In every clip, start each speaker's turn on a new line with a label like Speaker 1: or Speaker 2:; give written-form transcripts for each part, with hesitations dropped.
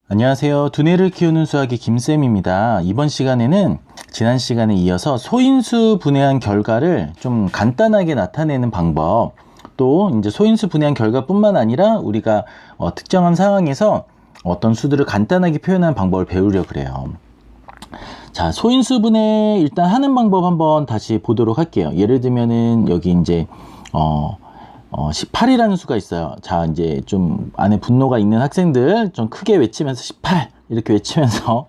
Speaker 1: 안녕하세요. 두뇌를 키우는 수학의 김쌤입니다. 이번 시간에는 지난 시간에 이어서 소인수 분해한 결과를 좀 간단하게 나타내는 방법, 또 이제 소인수 분해한 결과뿐만 아니라 우리가 특정한 상황에서 어떤 수들을 간단하게 표현하는 방법을 배우려고 그래요. 자, 소인수 분해 일단 하는 방법 한번 다시 보도록 할게요. 예를 들면은 여기 이제 18이라는 수가 있어요. 자, 이제 좀 안에 분노가 있는 학생들 좀 크게 외치면서 18 이렇게 외치면서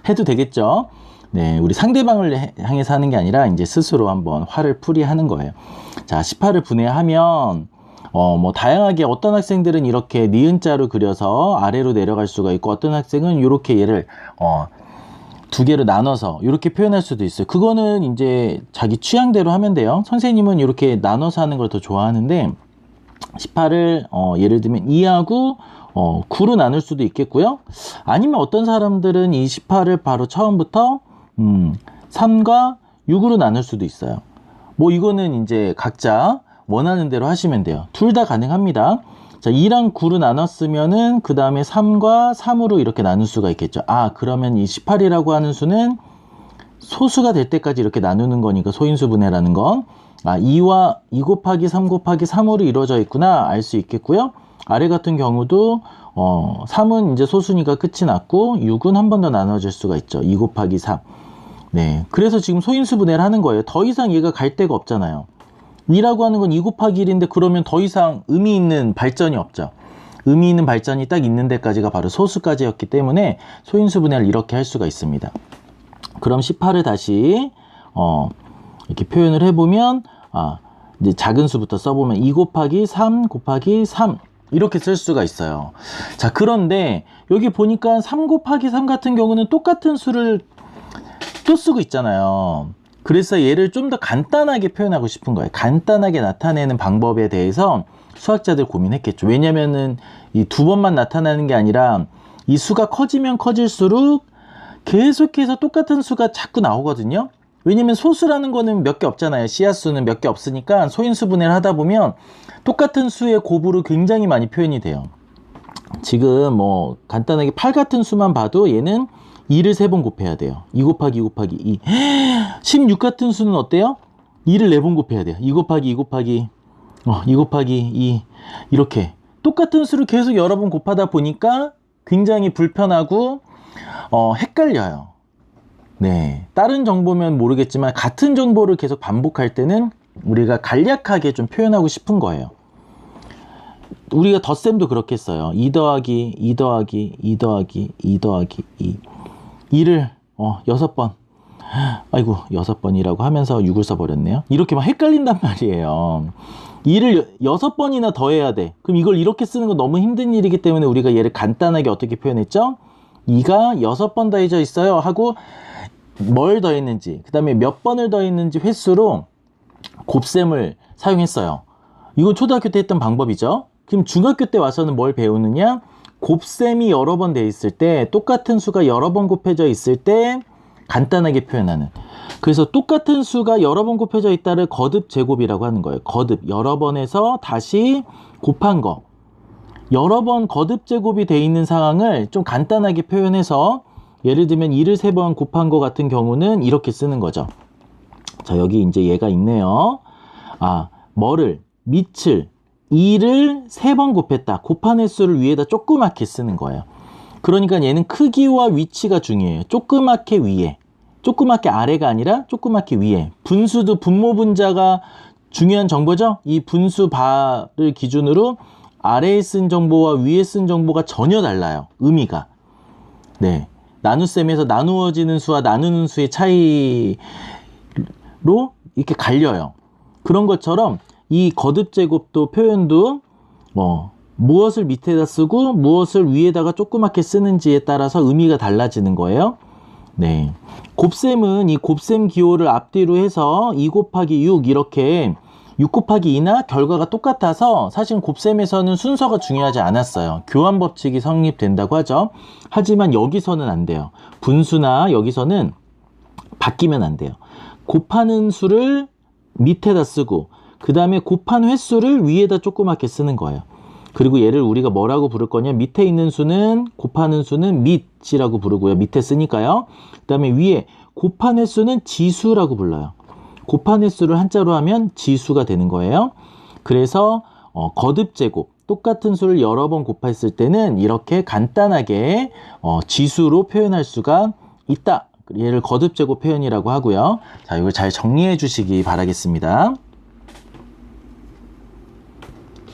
Speaker 1: 해도 되겠죠. 네, 우리 상대방을 향해서 하는 게 아니라 이제 스스로 한번 화를 풀이하는 거예요. 자, 18을 분해하면 뭐 다양하게 어떤 학생들은 이렇게 니은자로 그려서 아래로 내려갈 수가 있고, 어떤 학생은 이렇게 얘를 두 개로 나눠서 이렇게 표현할 수도 있어요. 그거는 이제 자기 취향대로 하면 돼요. 선생님은 이렇게 나눠서 하는 걸 더 좋아하는데, 18을 예를 들면 2하고 9로 나눌 수도 있겠고요. 아니면 어떤 사람들은 이 18을 바로 처음부터 3과 6으로 나눌 수도 있어요. 뭐 이거는 이제 각자 원하는 대로 하시면 돼요. 둘 다 가능합니다. 자, 2랑 9로 나눴으면은 그 다음에 3과 3으로 이렇게 나눌 수가 있겠죠. 아, 그러면 이 18이라고 하는 수는 소수가 될 때까지 이렇게 나누는 거니까 소인수 분해라는 건, 아, 2 곱하기 3 곱하기 3으로 이루어져 있구나 알 수 있겠고요. 아래 같은 경우도 3은 이제 소수니까 끝이 났고, 6은 한 번 더 나눠질 수가 있죠. 2 곱하기 3. 네, 그래서 지금 소인수 분해를 하는 거예요. 더 이상 얘가 갈 데가 없잖아요. 2라고 하는 건 2 곱하기 1인데 그러면 더 이상 의미 있는 발전이 없죠. 의미 있는 발전이 딱 있는 데까지가 바로 소수까지였기 때문에 소인수 분해를 이렇게 할 수가 있습니다. 그럼 18을 다시 이렇게 표현을 해보면, 이제 작은 수부터 써보면 2 곱하기 3 곱하기 3 이렇게 쓸 수가 있어요. 자, 그런데 여기 보니까 3 곱하기 3 같은 경우는 똑같은 수를 또 쓰고 있잖아요. 그래서 얘를 좀 더 간단하게 표현하고 싶은 거예요. 간단하게 나타내는 방법에 대해서 수학자들 고민했겠죠. 왜냐면은 이 두 번만 나타나는 게 아니라 이 수가 커지면 커질수록 계속해서 똑같은 수가 자꾸 나오거든요. 왜냐면 소수라는 거는 몇 개 없잖아요. 씨앗수는 몇 개 없으니까 소인수 분해를 하다 보면 똑같은 수의 곱으로 굉장히 많이 표현이 돼요. 지금 뭐 간단하게 8 같은 수만 봐도 얘는 2를 3번 곱해야 돼요. 2 곱하기 2 곱하기 2. 16 같은 수는 어때요? 2를 4번 곱해야 돼요. 2 곱하기 2 곱하기 2 곱하기 2. 이렇게 똑같은 수를 계속 여러 번 곱하다 보니까 굉장히 불편하고 헷갈려요. 네, 다른 정보면 모르겠지만 같은 정보를 계속 반복할 때는 우리가 간략하게 좀 표현하고 싶은 거예요. 우리가 덧셈도 그렇게 써요. 2 더하기 2 더하기 2 더하기 2 더하기 2. 2를 6번, 아이고 6번이라고 하면서 6을 써버렸네요. 이렇게 막 헷갈린단 말이에요. 2를 6번이나 더해야 돼. 그럼 이걸 이렇게 쓰는 건 너무 힘든 일이기 때문에 우리가 얘를 간단하게 어떻게 표현했죠? 2가 6번 더해져 있어요 하고 뭘 더했는지, 그 다음에 몇 번을 더했는지 횟수로 곱셈을 사용했어요. 이건 초등학교 때 했던 방법이죠. 그럼 중학교 때 와서는 뭘 배우느냐? 곱셈이 여러 번 돼 있을 때, 똑같은 수가 여러 번 곱해져 있을 때 간단하게 표현하는. 그래서 똑같은 수가 여러 번 곱해져 있다를 거듭 제곱이라고 하는 거예요. 거듭, 여러 번에서 다시 곱한 거. 여러 번 거듭 제곱이 돼 있는 상황을 좀 간단하게 표현해서, 예를 들면 2를 3번 곱한 거 같은 경우는 이렇게 쓰는 거죠. 자, 여기 이제 얘가 있네요. 뭐를, 밑을 2를 3번 곱했다. 곱한 횟수를 위에다 조그맣게 쓰는 거예요. 그러니까 얘는 크기와 위치가 중요해요. 조그맣게 위에, 조그맣게 아래가 아니라 조그맣게 위에. 분수도 분모 분자가 중요한 정보죠. 이 분수 바를 기준으로 아래에 쓴 정보와 위에 쓴 정보가 전혀 달라요. 의미가. 네, 나눗셈에서 나누어지는 수와 나누는 수의 차이로 이렇게 갈려요. 그런 것처럼 이 거듭 제곱도 표현도 무엇을 밑에다 쓰고 무엇을 위에다가 조그맣게 쓰는지에 따라서 의미가 달라지는 거예요. 네, 곱셈은 이 곱셈 기호를 앞뒤로 해서 2 곱하기 6 이렇게 6 곱하기 2나 결과가 똑같아서 사실 곱셈에서는 순서가 중요하지 않았어요. 교환 법칙이 성립된다고 하죠. 하지만 여기서는 안 돼요. 분수나 여기서는 바뀌면 안 돼요. 곱하는 수를 밑에다 쓰고 그 다음에 곱한 횟수를 위에다 조그맣게 쓰는 거예요. 그리고 얘를 우리가 뭐라고 부를 거냐? 밑에 있는 수는 곱하는 수는 밑이라고 부르고요. 밑에 쓰니까요. 그 다음에 위에 곱한 횟수는 지수라고 불러요. 곱한 횟수를 한자로 하면 지수가 되는 거예요. 그래서 거듭제곱, 똑같은 수를 여러 번 곱했을 때는 이렇게 간단하게 지수로 표현할 수가 있다. 얘를 거듭제곱 표현이라고 하고요. 자, 이걸 잘 정리해 주시기 바라겠습니다.